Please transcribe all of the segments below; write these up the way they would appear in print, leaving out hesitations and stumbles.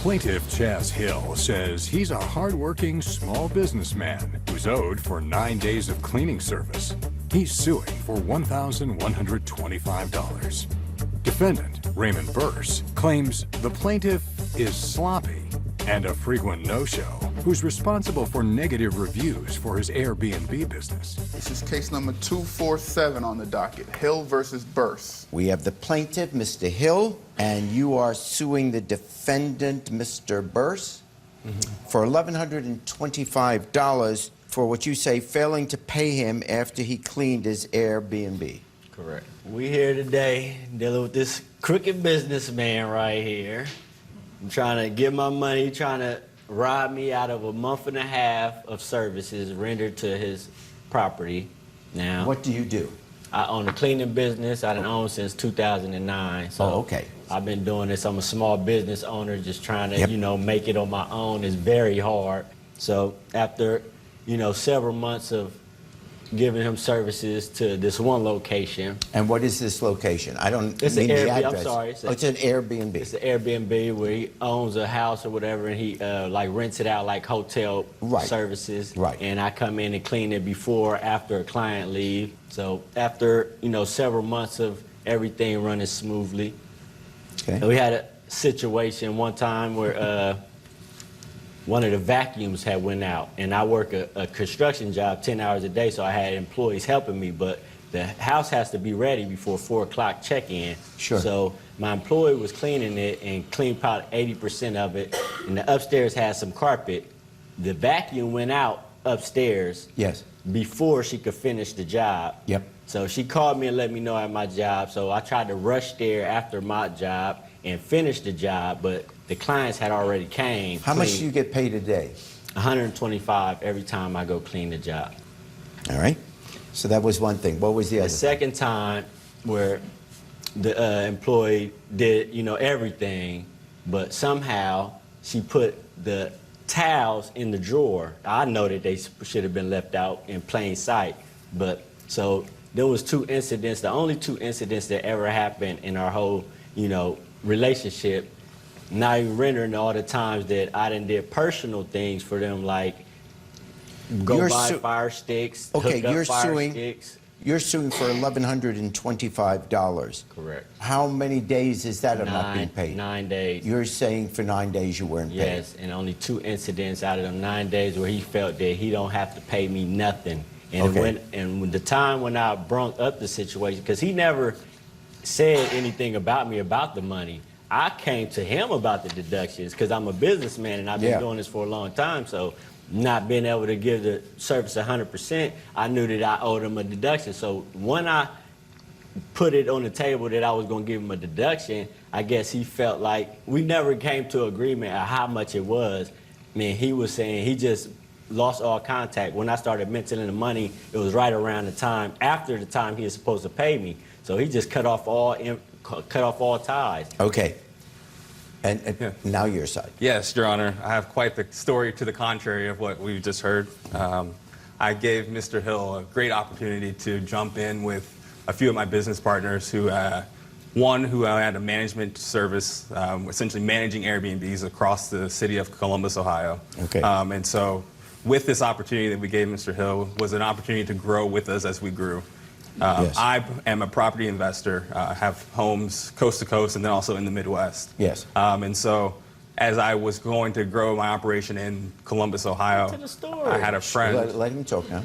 Plaintiff Chaz Hill says he's a hard-working small businessman who's owed for 9 days of cleaning service. He's suing for $1,125. Defendant, Raymond Burse, claims the plaintiff is sloppy and a frequent no-show who's responsible for negative reviews for his Airbnb business. This is case number 247 on the docket, Hill versus Burse. We have the plaintiff, Mr. Hill, and you are suing the defendant, Mr. Burse, for $1,125 for what you say failing to pay him after he cleaned his Airbnb. Correct. We here today dealing with this crooked businessman right here. I'm trying to get my money, trying to rob me out of a month and a half of services rendered to his property. Now, What do you do? I own a cleaning business. I've owned since 2009. So okay. I've been doing this. I'm a small business owner, just trying to, make it on my own. It's very hard. So after, several months of giving him services to this one location. And what is this location? I don't It's mean an the Airbnb. address. I'm sorry. It's an Airbnb. It's an Airbnb where he owns a house or whatever, and he rents it out like hotel services. Right. And I come in and clean it before, after a client leave. So after several months of everything running smoothly, we had a situation one time where one of the vacuums had went out, and I work a construction job 10 hours a day, so I had employees helping me, but the house has to be ready before 4 o'clock check-in. Sure. So my employee was cleaning it and cleaned about 80% of it, and the upstairs had some carpet. The vacuum went out upstairs before she could finish the job. So she called me and let me know at my job, so I tried to rush there after my job and finish the job, but the clients had already came. How much do you get paid a day? $125 every time I go clean the job. All right. So that was one thing. What was the other? The second time where the employee did, everything, but somehow she put the towels in the drawer. I know that they should have been left out in plain sight, but so there was 2 incidents, the only 2 incidents that ever happened in our whole, relationship. Not even rendering all the times that I done did personal things for them, like go buy fire sticks, hook up fire sticks. You're suing for $1,125. Correct. How many days is that of not being paid? 9 days. You're saying for 9 days you weren't paid? Yes, and only 2 incidents out of them 9 days where he felt that he don't have to pay me nothing. And when the time when I brought up the situation, because he never said anything about me about the money. I came to him about the deductions because I'm a businessman and I've been doing this for a long time. So not being able to give the service 100%, I knew that I owed him a deduction. So when I put it on the table that I was going to give him a deduction, I guess he felt like we never came to agreement on how much it was. I mean, he was saying he just lost all contact. When I started mentioning the money, it was right around the time, after the time he was supposed to pay me. So he just cut off all ties. Okay. And now your side. Yes, Your Honor. I have quite the story to the contrary of what we've just heard. I gave Mr. Hill a great opportunity to jump in with a few of my business partners who, one who had a management service, essentially managing Airbnbs across the city of Columbus, Ohio. And so with this opportunity that we gave Mr. Hill was an opportunity to grow with us as we grew. I am a property investor. I have homes coast to coast and then also in the Midwest. And so as I was going to grow my operation in Columbus, Ohio, I had a friend. Let him talk now.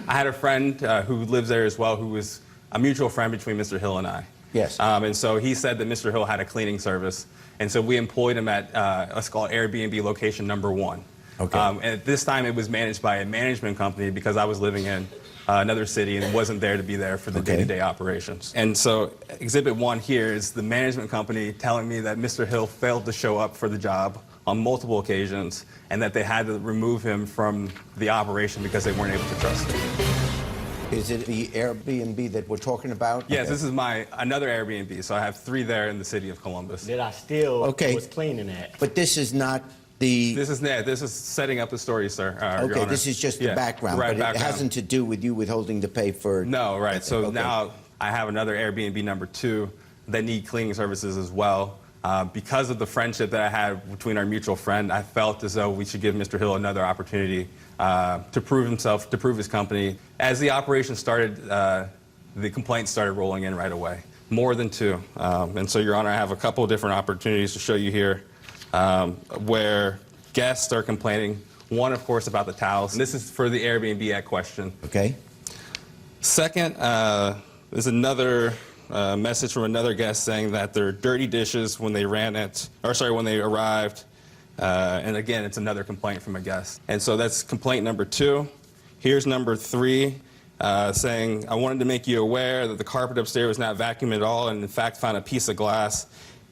I had a friend who lives there as well, who was a mutual friend between Mr. Hill and I. And so he said that Mr. Hill had a cleaning service. And so we employed him at, let's call it Airbnb location number 1. And at this time, it was managed by a management company because I was living in another city and wasn't there to be there for the day-to-day operations. And so Exhibit 1 here is the management company telling me that Mr. Hill failed to show up for the job on multiple occasions and that they had to remove him from the operation because they weren't able to trust him. Is it the Airbnb that we're talking about? Yes, this is another Airbnb, so I have 3 there in the city of Columbus. That I still was cleaning at. But this is not the... This is setting up the story, sir. Your Honor. This is just the background, but it hasn't to do with you withholding to pay for... No, right. So now I have another Airbnb number 2 that need cleaning services as well. Because of the friendship that I had between our mutual friend, I felt as though we should give Mr. Hill another opportunity to prove himself, to prove his company. As the operation started, the complaints started rolling in right away, more than 2. And so, Your Honor, I have a couple of different opportunities to show you here where guests are complaining. One, of course, about the towels. And this is for the Airbnb at question. Okay. Second, there's another message from another guest saying that there are dirty dishes when they when they arrived. And again, it's another complaint from a guest. And so that's complaint number 2. Here's number 3, saying, I wanted to make you aware that the carpet upstairs was not vacuumed at all, and in fact found a piece of glass.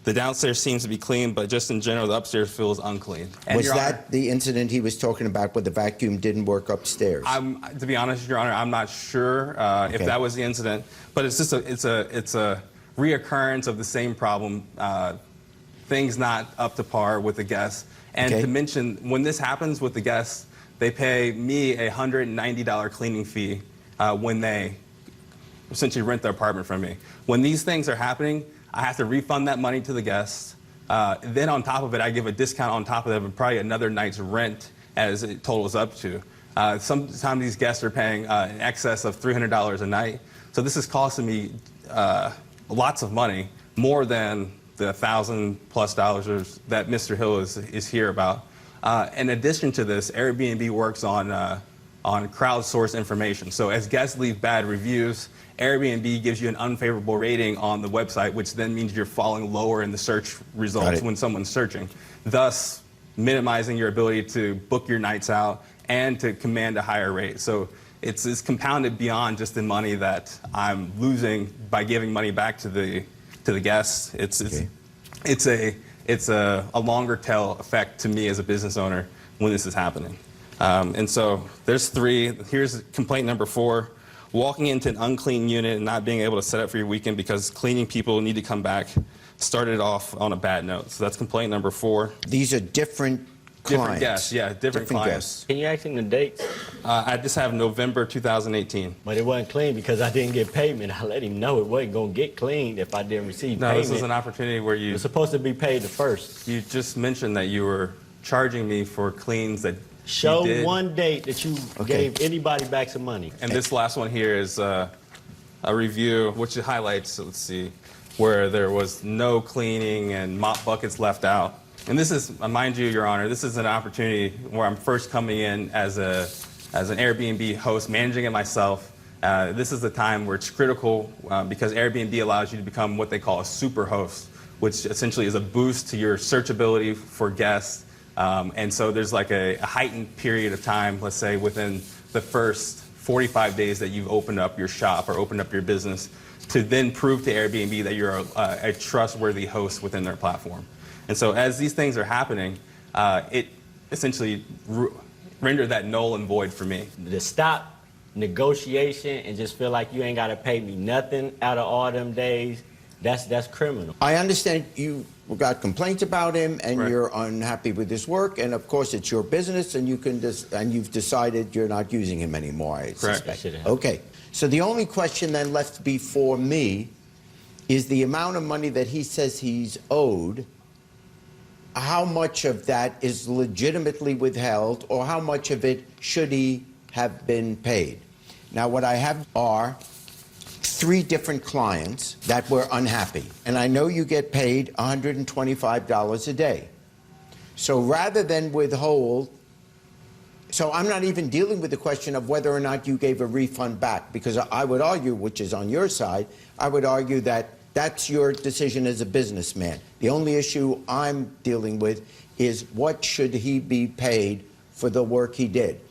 The downstairs seems to be clean, but just in general, the upstairs feels unclean. And Was Your Honor, that the incident he was talking about where the vacuum didn't work upstairs? to be honest, Your Honor, I'm not sure if that was the incident, but it's just it's a reoccurrence of the same problem, things not up to par with the guests. And to mention, when this happens with the guests, they pay me a $190 cleaning fee when they essentially rent their apartment from me. When these things are happening, I have to refund that money to the guests. Then on top of it, I give a discount on top of that of probably another night's rent as it totals up to. Sometimes these guests are paying in excess of $300 a night. So this is costing me lots of money, more than the $1,000+ that Mr. Hill is here about. In addition to this, Airbnb works on crowdsourced information. So as guests leave bad reviews, Airbnb gives you an unfavorable rating on the website, which then means you're falling lower in the search results when someone's searching, thus minimizing your ability to book your nights out and to command a higher rate. So it's compounded beyond just the money that I'm losing by giving money back to the guests. It's a longer tail effect to me as a business owner when this is happening. And so there's 3. Here's complaint number 4. Walking into an unclean unit and not being able to set up for your weekend because cleaning people need to come back started off on a bad note. So that's complaint number 4. These are different clients. Different guests, yeah, different clients. Guests. Can you ask him the dates? I just have November 2018. But it wasn't clean because I didn't get payment. I let him know it wasn't going to get cleaned if I didn't receive No, payment. this was an opportunity where It was supposed to be paid the first. you just mentioned that you were charging me for cleans that Show you did. one date that you gave anybody back some money. And this last one here is a review, which highlights, let's see, where there was no cleaning and mop buckets left out. And this is, mind you, Your Honor, this is an opportunity where I'm first coming in as an Airbnb host, managing it myself. This is the time where it's critical because Airbnb allows you to become what they call a super host, which essentially is a boost to your searchability for guests. And so there's like a heightened period of time, let's say within the first 45 days that you've opened up your shop or opened up your business, to then prove to Airbnb that you're a trustworthy host within their platform. And so as these things are happening, it essentially rendered that null and void for me. To stop negotiation and just feel like you ain't got to pay me nothing out of all them days, that's criminal. I understand you got complaints about him and Right. you're unhappy with his work, and of course it's your business and you can and you've decided you're not using him anymore, I suspect. Should have. Okay. So the only question then left before me is the amount of money that he says he's owed. How much of that is legitimately withheld, or how much of it should he have been paid? Now, what I have are 3 different clients that were unhappy, and I know you get paid $125 a day. So rather than withhold, so I'm not even dealing with the question of whether or not you gave a refund back, because I would argue, which is on your side, I would argue that that's your decision as a businessman. The only issue I'm dealing with is what should he be paid for the work he did.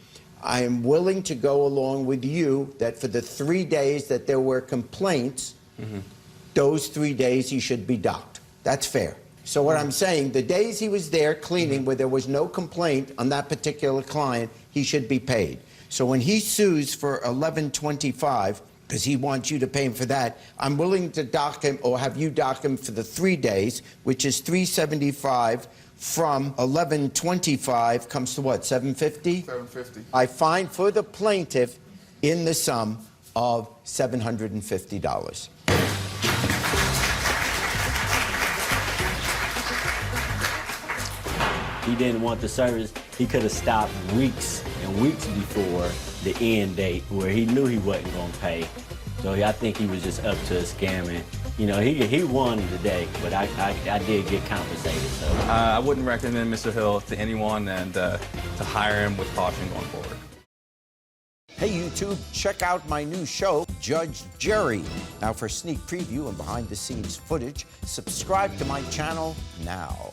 I am willing to go along with you that for the 3 days that there were complaints, those 3 days he should be docked. That's fair. So what I'm saying, the days he was there cleaning where there was no complaint on that particular client, he should be paid. So when he sues for $11.25, because he wants you to pay him for that, I'm willing to dock him or have you dock him for the 3 days, which is $375 from $11.25 comes to what, $750? $750. I find for the plaintiff in the sum of $750. he didn't want the service, he could have stopped weeks and weeks before the end date where he knew he wasn't going to pay. So I think he was just up to a scam, and you know, he won today, but I did get compensated. So I wouldn't recommend Mr. Hill to anyone, and to hire him with caution going forward. Hey YouTube, check out my new show, Judge Jerry. Now for sneak preview and behind the scenes footage, subscribe to my channel now.